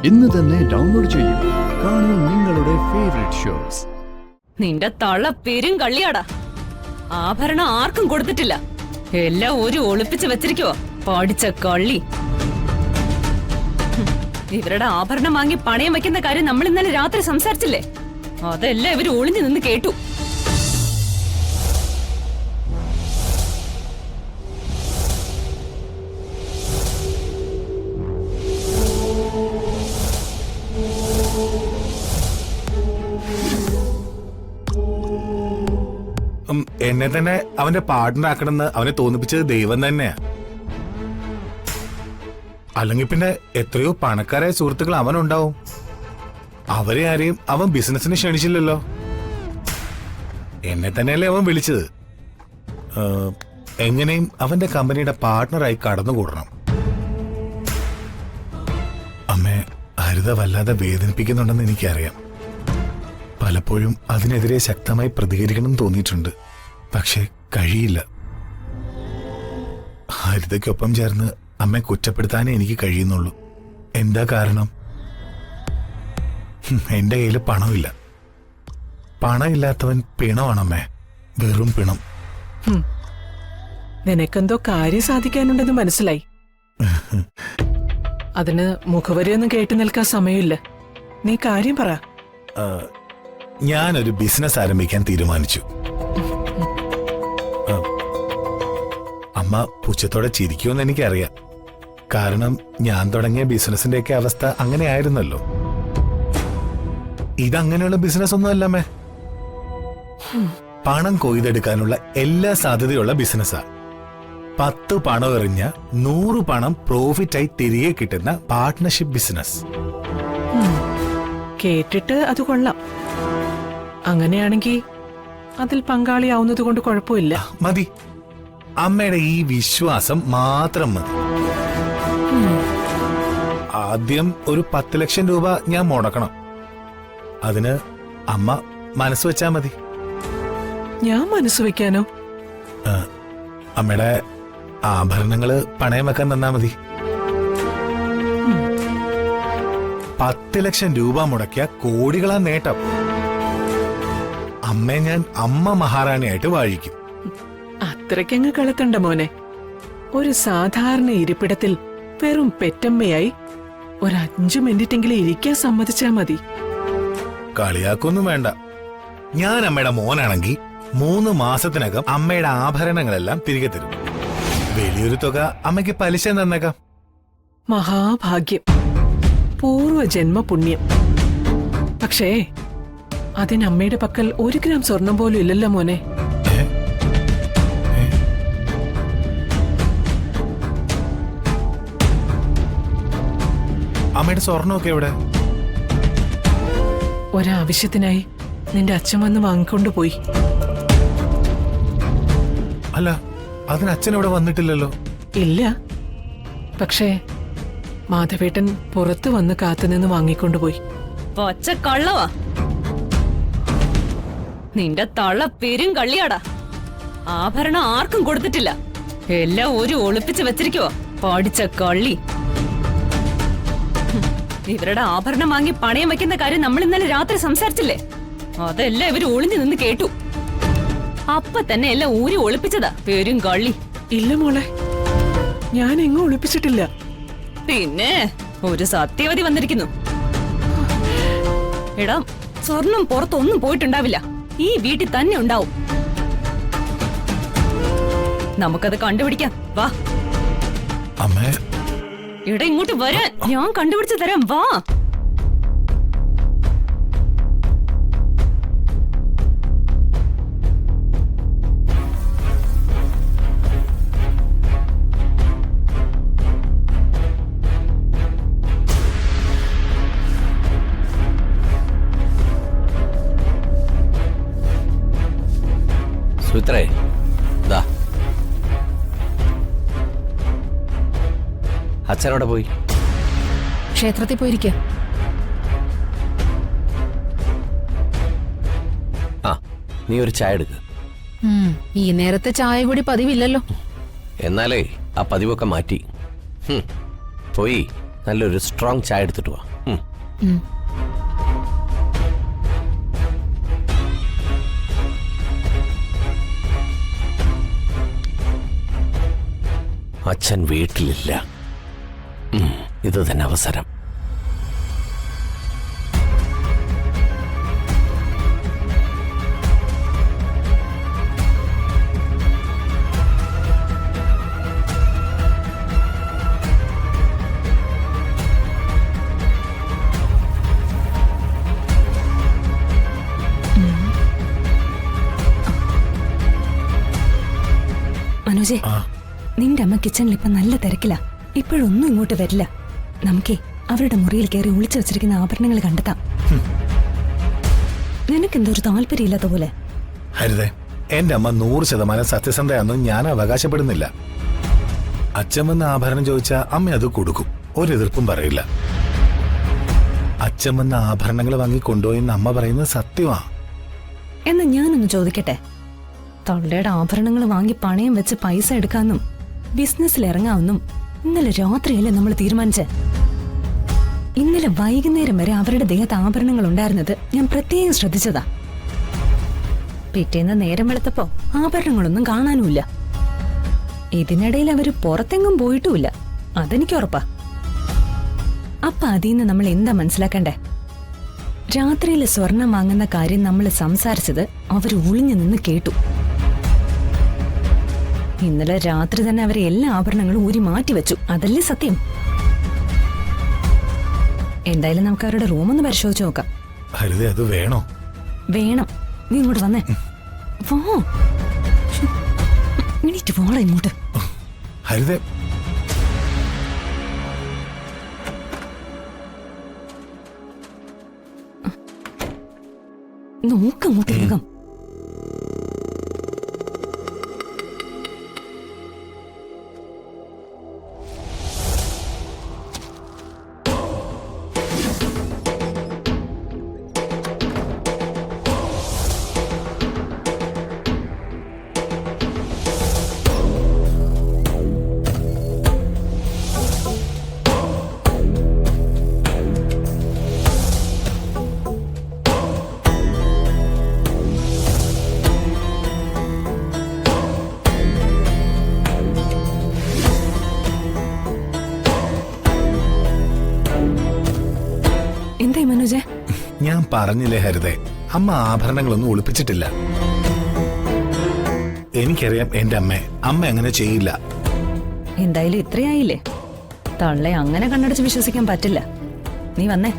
ഇന്ന് തന്നെ ഡൗൺലോഡ് ചെയ്യൂ. കാണൂ നിങ്ങളുടെ ഫേവറേറ്റ് ഷോസ്. നിന്റെ തള്ള പെരും കള്ളിയാടാ. ആഭരണം ആർക്കും കൊടുത്തിട്ടില്ല. എല്ലാം ഒരു ഒളിപ്പിച്ച് വെച്ചിരിക്കുവോ പഠിച്ച കള്ളി. ഇവരുടെ ആഭരണം വാങ്ങി പണയം വെക്കുന്ന കാര്യം നമ്മൾ ഇന്നലെ രാത്രി സംസാരിച്ചില്ലേ? അതെല്ലാം ഇവര് ഒളിഞ്ഞു നിന്ന് കേട്ടു. എന്നെ തന്നെ അവന്റെ പാർട്ട്ണർ ആക്കണമെന്ന് അവനെ തോന്നിപ്പിച്ചത് ദൈവം തന്നെയാ. അല്ലെങ്കിൽ പിന്നെ എത്രയോ പണക്കാരായ സുഹൃത്തുക്കൾ അവനുണ്ടാവും. അവരെ ആരെയും അവൻ ബിസിനസിന് ക്ഷണിച്ചില്ലല്ലോ. എന്നെ തന്നെയല്ലേ അവൻ വിളിച്ചത്. എങ്ങനെയും അവന്റെ കമ്പനിയുടെ പാർട്ട്ണറായി കടന്നുകൂടണം. അമ്മേ ഹരിത വല്ലാതെ വേദനിപ്പിക്കുന്നുണ്ടെന്ന് എനിക്കറിയാം. പലപ്പോഴും അതിനെതിരെ ശക്തമായി പ്രതികരിക്കണം തോന്നിയിട്ടുണ്ട്. പക്ഷെ കഴിയില്ല. ഹരിതയ്ക്കൊപ്പം ചേർന്ന് അമ്മയെ കുറ്റപ്പെടുത്താനേ എനിക്ക് കഴിയുന്നുള്ളൂ. എന്താ കാരണം? എന്റെ കയ്യിൽ പണമില്ല. പണമില്ലാത്തവൻ പിണമാണമ്മേ, വെറും പിണം. നിനക്കെന്തോ കാര്യം സാധിക്കാനുണ്ടെന്ന് മനസ്സിലായി. അതിന് മുഖവരിയൊന്നും കേട്ടു നിൽക്കാൻ സമയമില്ല. നീ കാര്യം പറ. ഞാനൊരു ബിസിനസ് ആരംഭിക്കാൻ തീരുമാനിച്ചു. അമ്മ പുച്ഛത്തോടെ ചിരിക്കുമെന്ന് എനിക്കറിയാം. കാരണം ഞാൻ തുടങ്ങിയ ബിസിനസിന്റെയൊക്കെ അവസ്ഥ അങ്ങനെ ആയിരുന്നല്ലോ. ഇതങ്ങനെയുള്ള ബിസിനസ് ഒന്നും അല്ലമ്മേ. പണം കൊയ്തെടുക്കാനുള്ള എല്ലാ സാധ്യതയുള്ള ബിസിനസ്സാ. 10 പണം എറിഞ്ഞ 100 പണം പ്രോഫിറ്റായി തിരികെ കിട്ടുന്ന പാർട്ട്ണർഷിപ്പ് ബിസിനസ്. കേട്ടിട്ട് അത് കൊള്ളാം. അങ്ങനെയാണെങ്കിൽ അതിൽ പങ്കാളിയാവുന്നത് കൊണ്ട് കുഴപ്പമില്ല. മതി, അമ്മയുടെ ഈ വിശ്വാസം മാത്രം മതി. ആദ്യം ഒരു 10 ലക്ഷം രൂപ ഞാൻ മുടക്കണം. അതിന് അമ്മ മനസ്സ് വെച്ചാ മതി. ഞാൻ മനസ്സ് വെക്കാനോ? അമ്മയുടെ ആഭരണങ്ങള് പണയം വെക്കാൻ തന്നാ മതി. 10 ലക്ഷം രൂപ മുടക്കിയ കോടികളാ നേട്ടം. അമ്മയെ ഞാൻ അമ്മ മഹാറാണിയായിട്ട് വാഴിക്കും. അത്രയ്ക്കങ്ങ് കളത്തണ്ട മോനെ. ഒരു സാധാരണ ഇരിപ്പിടത്തിൽ വെറും പെറ്റമ്മയായി ഒരു 5 മിനിറ്റെങ്കിലും ഇരിക്കാൻ സമ്മതിച്ചാ മതി. കളിയാക്കൊന്നും വേണ്ട. ഞാൻ അമ്മയുടെ മോനാണെങ്കിൽ 3 മാസത്തിനകം അമ്മയുടെ ആഭരണങ്ങളെല്ലാം തിരികെ തരും. വലിയൊരു തുക അമ്മയ്ക്ക് പലിശ തന്നേക്കാം. മഹാഭാഗ്യം, പൂർവജന്മ പുണ്യം. പക്ഷേ അതിനമ്മയുടെ പക്കൽ 1 ഗ്രാം സ്വർണം പോലും ഇല്ലല്ലോ മോനെ. അമ്മയുടെ സ്വർണ്ണമൊക്കെ എവിടെ? ഒരാവശ്യത്തിനായി നിന്റെ അച്ഛൻ വന്ന് വാങ്ങിക്കൊണ്ടുപോയി. അല്ല, അതിന് അച്ഛൻ ഇവിടെ വന്നിട്ടില്ലല്ലോ. ഇല്ല, പക്ഷേ മാധവേട്ടൻ പുറത്തു വന്ന് കാത്തുനിന്ന് വാങ്ങിക്കൊണ്ടുപോയി. പച്ച കള്ളവാ. നിന്റെ തള്ള പെരും കള്ളിയാടാ. ആഭരണം ആർക്കും കൊടുത്തിട്ടില്ല. എല്ലാം ഒരു ഒളിപ്പിച്ച് വെച്ചിരിക്കുവോ പഠിച്ച കള്ളി. ഇവരുടെ ആഭരണം വാങ്ങി പണയം വെക്കുന്ന കാര്യം നമ്മൾ ഇന്നലെ രാത്രി സംസാരിച്ചില്ലേ? അതെല്ലാം ഇവര് ഒളിഞ്ഞു നിന്ന് കേട്ടു. അപ്പൊ തന്നെ എല്ലാം ഊരി ഒളിപ്പിച്ചതാ പെരും കള്ളി. ഇല്ല മോളെ, ഞാൻ എങ്ങും ഒളിപ്പിച്ചിട്ടില്ല. പിന്നെ ഒരു സത്യവതി വന്നിരിക്കുന്നു. എടാ, സ്വർണം പുറത്തൊന്നും പോയിട്ടുണ്ടാവില്ല. ഈ വീട്ടിൽ തന്നെ ഉണ്ടാവും. നമുക്കത് കണ്ടുപിടിക്കാം. വാ അമ്മേ. എടാ, ഇങ്ങോട്ട് വരാൻ. ഞാൻ കണ്ടുപിടിച്ചു തരാം. വാ. സുത്രേ, ദാ അച്ഛനോടെ പോയി? ക്ഷേത്രത്തിൽ പോയിരിക്കുക. ആ, നീ ഒരു ചായ എടുക്ക്. ഈ നേരത്തെ ചായ കൂടി പതിവില്ലല്ലോ. എന്നാലേ ആ പതിവൊക്കെ മാറ്റി പോയി നല്ലൊരു സ്ട്രോങ് ചായ എടുത്തിട്ട് വാ. ഉം. അച്ഛൻ വീട്ടിലില്ല. ഇത് തന്നെ അവസരം. മനോജെ, നിന്റെ അമ്മ കിച്ചണിൽ ഇപ്പൊ നല്ല തിരക്കില. ഇപ്പോഴൊന്നും ഇങ്ങോട്ട് വരില്ല. നമുക്കേ അവരുടെ മുറിയിൽ കയറി ഒളിച്ചു വെച്ചിരിക്കുന്ന ആഭരണങ്ങൾ കണ്ടെത്താം. നിനക്കെന്തോ ഒരു താല്പര്യമില്ലാത്ത പോലെ. ഹരിതേ, എന്റെ അമ്മ 100% സത്യസന്ധയാണെന്ന് ഞാൻ അവകാശപ്പെടുന്നില്ല. അച്ഛൻ വന്ന് ആഭരണം ചോദിച്ചാൽ അമ്മ അത് കൊടുക്കും, ഒരു എതിർപ്പും പറയില്ല. അച്ഛൻ വന്ന് ആഭരണങ്ങൾ വാങ്ങി കൊണ്ടുപോയെന്ന് അമ്മ പറയുന്നത് സത്യമാ. എന്നാ ഞാനൊന്ന് ചോദിക്കട്ടെ, തള്ളയുടെ ആഭരണങ്ങൾ വാങ്ങി പണയം വെച്ച് പൈസ എടുക്കാമെന്നും ബിസിനസ്സിൽ ഇറങ്ങാമെന്നും ഇന്നലെ രാത്രിയല്ലേ നമ്മൾ തീരുമാനിച്ചേ? ഇന്നലെ വൈകുന്നേരം വരെ അവരുടെ ദേഹത്ത് ആഭരണങ്ങൾ ഉണ്ടായിരുന്നത് ഞാൻ പ്രത്യേകം ശ്രദ്ധിച്ചതാ. പിറ്റേന്ന് നേരം വെളുത്തപ്പോ ആഭരണങ്ങളൊന്നും കാണാനുമില്ല. ഇതിനിടയിൽ അവര് പുറത്തെങ്ങും പോയിട്ടുമില്ല, അതെനിക്ക് ഉറപ്പാ. അപ്പൊ അതിന്ന് നമ്മൾ എന്താ മനസ്സിലാക്കണ്ടേ? രാത്രിയിൽ സ്വർണം വാങ്ങുന്ന കാര്യം നമ്മൾ സംസാരിച്ചത് അവർ ഒളിഞ്ഞു നിന്ന് കേട്ടു. ഇന്നലെ രാത്രി തന്നെ അവരെ എല്ലാ ആഭരണങ്ങളും ഊരി മാറ്റിവെച്ചു, അതല്ലേ സത്യം? എന്തായാലും നമുക്ക് അവരുടെ റൂമൊന്ന് പരിശോധിച്ചു നോക്കാം. ഹരിതേ, അത് വേണോ? വേണം. നീ ഇങ്ങോട്ട് വന്നേ. വാ, എണീറ്റ് പോള ഇങ്ങോട്ട്. ഹരിതേ, നോക്കങ്ങോട്ട് വേഗം. എന്തായി മനോജെ? ഞാൻ പറഞ്ഞില്ലേ ഹരിതേ, അമ്മ ആഭരണങ്ങളൊന്നും ഒളിപ്പിച്ചിട്ടില്ല. എനിക്കറിയാം എന്റെ അമ്മ അങ്ങനെ ചെയ്യില്ല. എന്തായാലും ഇത്രയായില്ലേ, തള്ളെ അങ്ങനെ കണ്ണടച്ച് വിശ്വസിക്കാൻ പറ്റില്ല. നീ വന്നേ.